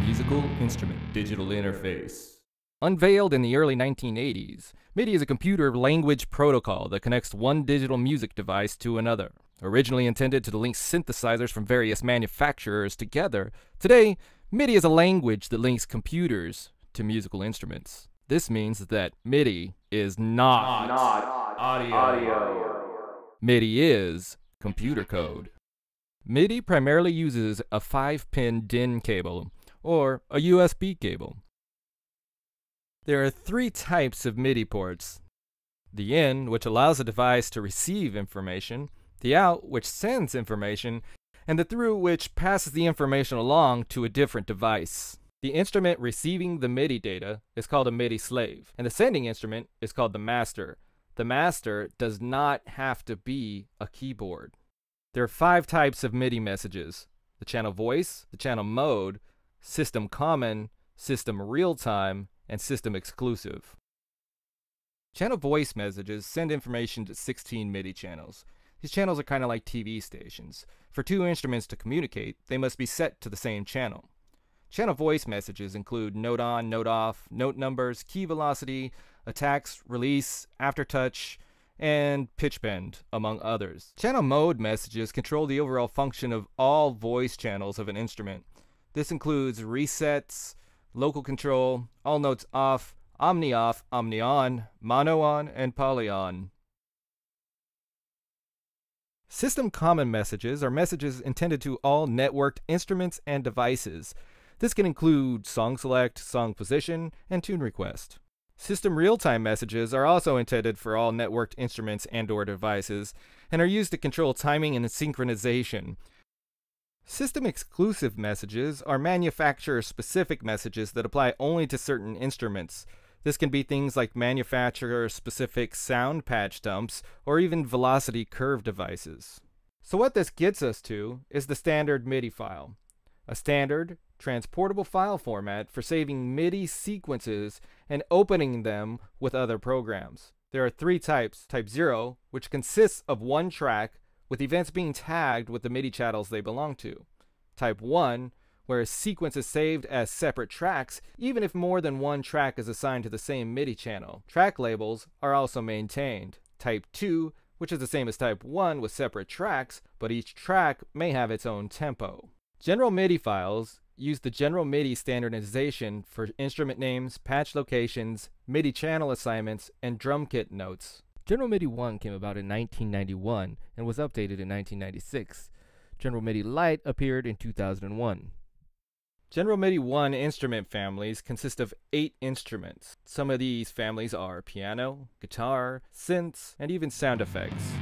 Musical Instrument Digital Interface. Unveiled in the early 1980s, MIDI is a computer language protocol that connects one digital music device to another. Originally intended to link synthesizers from various manufacturers together, today, MIDI is a language that links computers to musical instruments. This means that MIDI is not audio. MIDI is computer code. MIDI primarily uses a 5-pin DIN cable, or a USB cable. There are 3 types of MIDI ports: the in, which allows a device to receive information, the out, which sends information, and the through, which passes the information along to a different device. The instrument receiving the MIDI data is called a MIDI slave, and the sending instrument is called the master. The master does not have to be a keyboard. There are 5 types of MIDI messages: the channel voice, the channel mode, system common, system real-time, and system exclusive. Channel voice messages send information to 16 MIDI channels. These channels are kind of like TV stations. For 2 instruments to communicate, they must be set to the same channel. Channel voice messages include note on, note off, note numbers, key velocity, attacks, release, aftertouch, and pitch bend, among others. Channel mode messages control the overall function of all voice channels of an instrument. This includes resets, local control, all notes off, omni on, mono on, and poly on. System common messages are messages intended to all networked instruments and devices. This can include song select, song position, and tune request. System real-time messages are also intended for all networked instruments and/or devices, and are used to control timing and synchronization. System exclusive messages are manufacturer-specific messages that apply only to certain instruments. This can be things like manufacturer-specific sound patch dumps or even velocity curve devices. So what this gets us to is the standard MIDI file, a standard, transportable file format for saving MIDI sequences and opening them with other programs. There are 3 types: type 0, which consists of 1 track with events being tagged with the MIDI channels they belong to; type 1, where a sequence is saved as separate tracks even if more than 1 track is assigned to the same MIDI channel. Track labels are also maintained; type 2, which is the same as type 1 with separate tracks, but each track may have its own tempo. General MIDI files use the General MIDI standardization for instrument names, patch locations, MIDI channel assignments, and drum kit notes. General MIDI 1 came about in 1991 and was updated in 1996. General MIDI Lite appeared in 2001. General MIDI 1 instrument families consist of 8 instruments. Some of these families are piano, guitar, synths, and even sound effects.